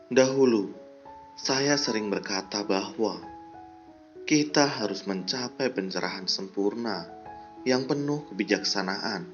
Dahulu, saya sering berkata bahwa kita harus mencapai pencerahan sempurna yang penuh kebijaksanaan.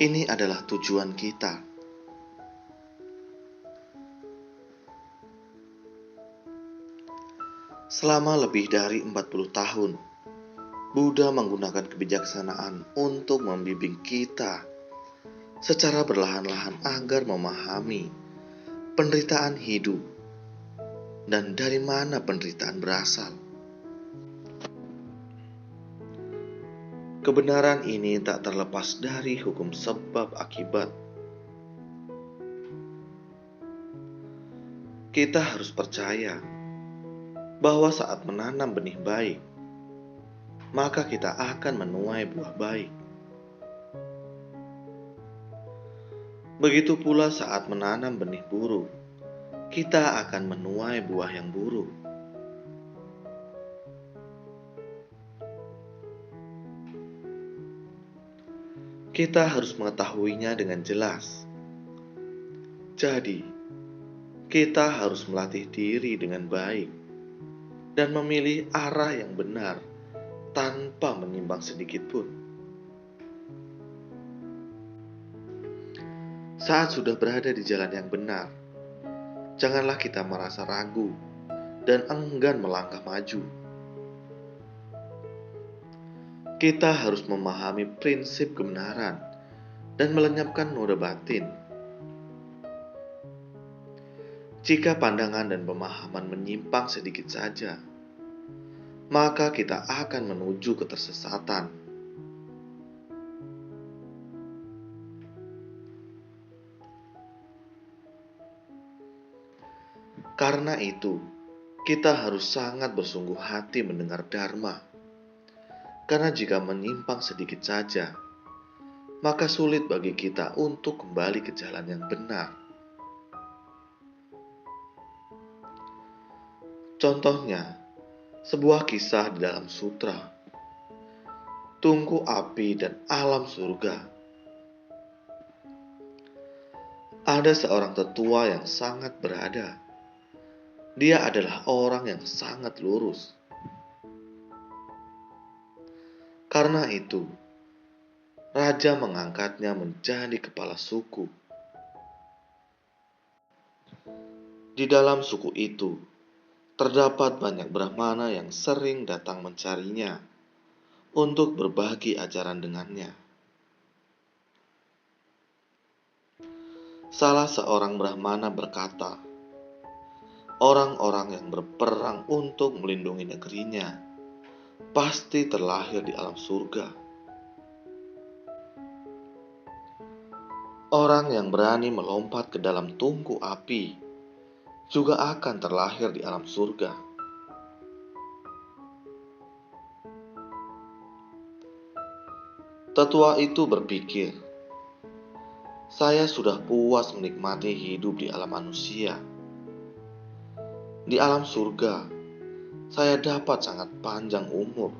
Ini adalah tujuan kita. Selama lebih dari 40 tahun, Buddha menggunakan kebijaksanaan untuk membimbing kita secara perlahan-lahan agar memahami penderitaan hidup dan dari mana penderitaan berasal. Kebenaran ini tak terlepas dari hukum sebab akibat. Kita harus percaya bahwa saat menanam benih baik, maka kita akan menuai buah baik. Begitu pula saat menanam benih buruk, kita akan menuai buah yang buruk. Kita harus mengetahuinya dengan jelas. Jadi, kita harus melatih diri dengan baik dan memilih arah yang benar tanpa menyimpang sedikit pun. Saat sudah berada di jalan yang benar, janganlah kita merasa ragu dan enggan melangkah maju. Kita harus memahami prinsip kebenaran dan melenyapkan noda batin. Jika pandangan dan pemahaman menyimpang sedikit saja, maka kita akan menuju ketersesatan. Karena itu, kita harus sangat bersungguh hati mendengar Dharma. Karena jika menyimpang sedikit saja, maka sulit bagi kita untuk kembali ke jalan yang benar. Contohnya, sebuah kisah di dalam sutra, Tungku Api dan Alam Surga. Ada seorang tetua yang sangat berada. Dia adalah orang yang sangat lurus. Karena itu, raja mengangkatnya menjadi kepala suku. Di dalam suku itu, terdapat banyak Brahmana yang sering datang mencarinya untuk berbagi ajaran dengannya. Salah seorang Brahmana berkata, orang-orang yang berperang untuk melindungi negerinya pasti terlahir di alam surga. Orang yang berani melompat ke dalam tungku api juga akan terlahir di alam surga. Tetua itu berpikir, saya sudah puas menikmati hidup di alam manusia. Di alam surga, saya dapat sangat panjang umur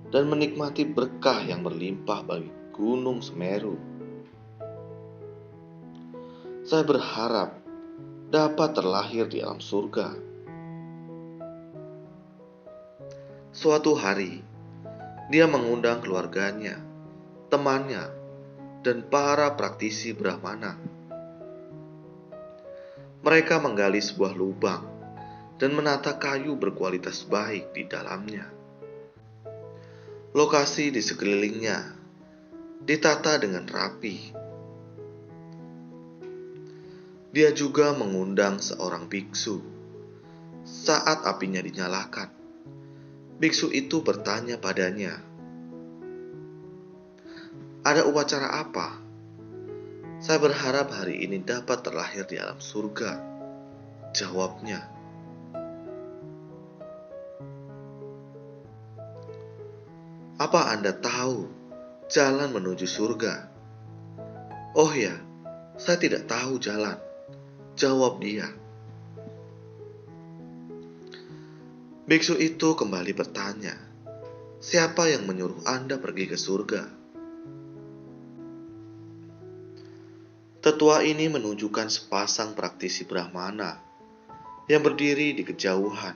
dan menikmati berkah yang berlimpah bagi Gunung Semeru. Saya berharap dapat terlahir di alam surga. Suatu hari, dia mengundang keluarganya, temannya, dan para praktisi Brahmana. Mereka menggali sebuah lubang dan menata kayu berkualitas baik di dalamnya. Lokasi di sekelilingnya ditata dengan rapi. Dia juga mengundang seorang biksu. Saat apinya dinyalakan, biksu itu bertanya padanya, "Ada upacara apa?" "Saya berharap hari ini dapat terlahir di alam surga," jawabnya. "Apa Anda tahu jalan menuju surga?" "Oh ya, saya tidak tahu jalan," jawab dia. Biksu itu kembali bertanya, "Siapa yang menyuruh Anda pergi ke surga?" Tetua ini menunjukkan sepasang praktisi Brahmana yang berdiri di kejauhan.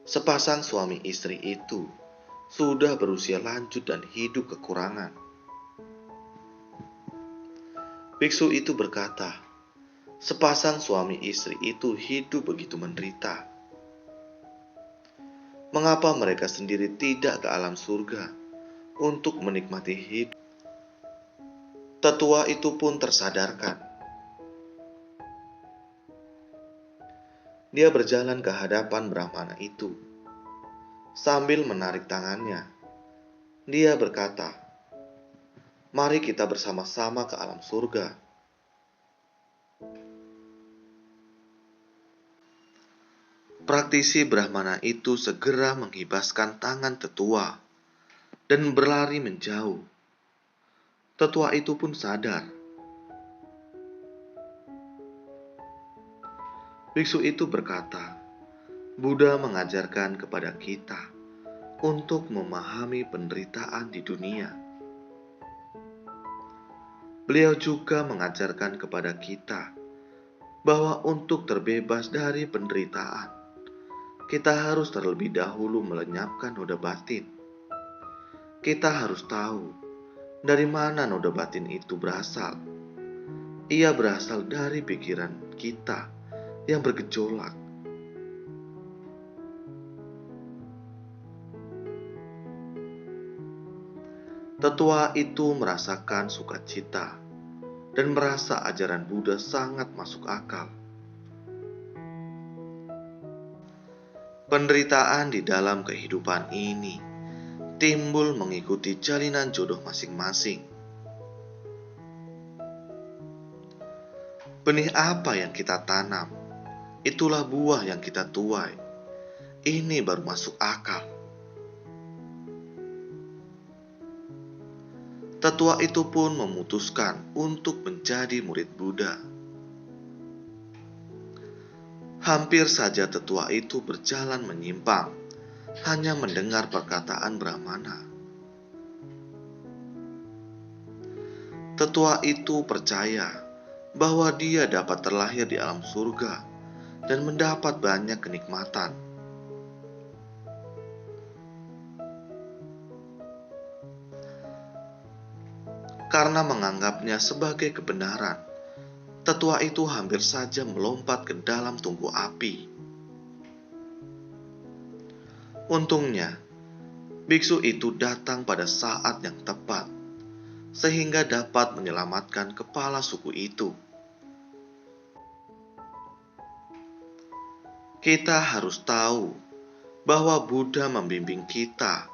Sepasang suami istri itu sudah berusia lanjut dan hidup kekurangan. Biksu itu berkata, sepasang suami istri itu hidup begitu menderita. Mengapa mereka sendiri tidak ke alam surga untuk menikmati hidup? Tetua itu pun tersadarkan. Dia berjalan ke hadapan Brahmana itu. Sambil menarik tangannya, dia berkata, "Mari kita bersama-sama ke alam surga." Praktisi Brahmana itu segera menghibaskan tangan tetua dan berlari menjauh. Tetua itu pun sadar. Biksu itu berkata, Buddha mengajarkan kepada kita untuk memahami penderitaan di dunia. Beliau juga mengajarkan kepada kita bahwa untuk terbebas dari penderitaan, kita harus terlebih dahulu melenyapkan noda batin. Kita harus tahu dari mana noda batin itu berasal. Ia berasal dari pikiran kita yang bergejolak. Tetua itu merasakan sukacita dan merasa ajaran Buddha sangat masuk akal. Penderitaan di dalam kehidupan ini timbul mengikuti jalinan jodoh masing-masing. Benih apa yang kita tanam, itulah buah yang kita tuai. Ini baru masuk akal. Tetua itu pun memutuskan untuk menjadi murid Buddha. Hampir saja tetua itu berjalan menyimpang, hanya mendengar perkataan Brahmana. Tetua itu percaya bahwa dia dapat terlahir di alam surga dan mendapat banyak kenikmatan. Karena menganggapnya sebagai kebenaran, tetua itu hampir saja melompat ke dalam tungku api. Untungnya, biksu itu datang pada saat yang tepat, sehingga dapat menyelamatkan kepala suku itu. Kita harus tahu bahwa Buddha membimbing kita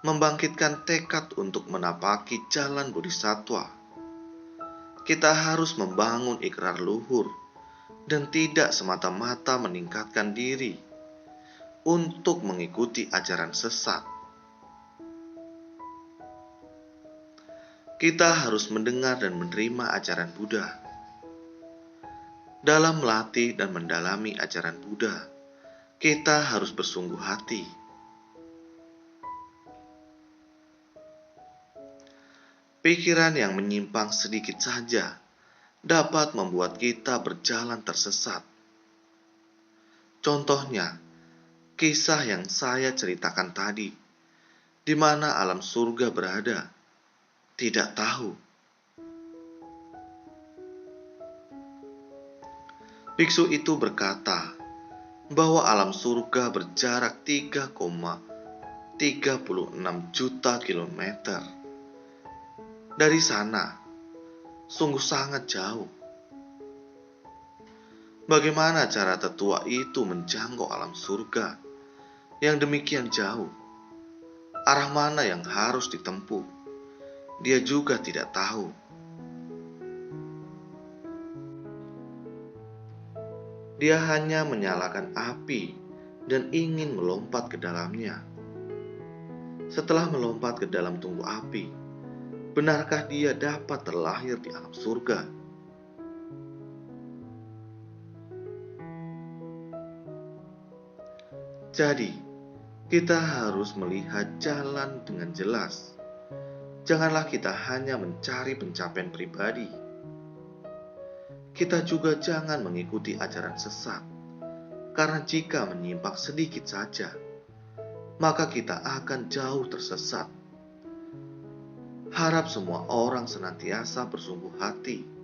membangkitkan tekad untuk menapaki jalan bodhisattva. Kita harus membangun ikrar luhur dan tidak semata-mata meningkatkan diri untuk mengikuti ajaran sesat. Kita harus mendengar dan menerima ajaran Buddha. Dalam melatih dan mendalami ajaran Buddha, kita harus bersungguh hati. Pikiran yang menyimpang sedikit saja dapat membuat kita berjalan tersesat. Contohnya, kisah yang saya ceritakan tadi, di mana alam surga berada, tidak tahu. Biksu itu berkata bahwa alam surga berjarak 3,36 juta kilometer. Dari sana, sungguh sangat jauh. Bagaimana cara tetua itu menjangkau alam surga yang demikian jauh? Arah mana yang harus ditempuh? Dia juga tidak tahu. Dia hanya menyalakan api dan ingin melompat ke dalamnya. Setelah melompat ke dalam tungku api, benarkah dia dapat terlahir di alam surga? Jadi, kita harus melihat jalan dengan jelas. janganlah kita hanya mencari pencapaian pribadi. Kita juga jangan mengikuti ajaran sesat, karena jika menyimpang sedikit saja, maka kita akan jauh tersesat. Harap semua orang senantiasa bersungguh hati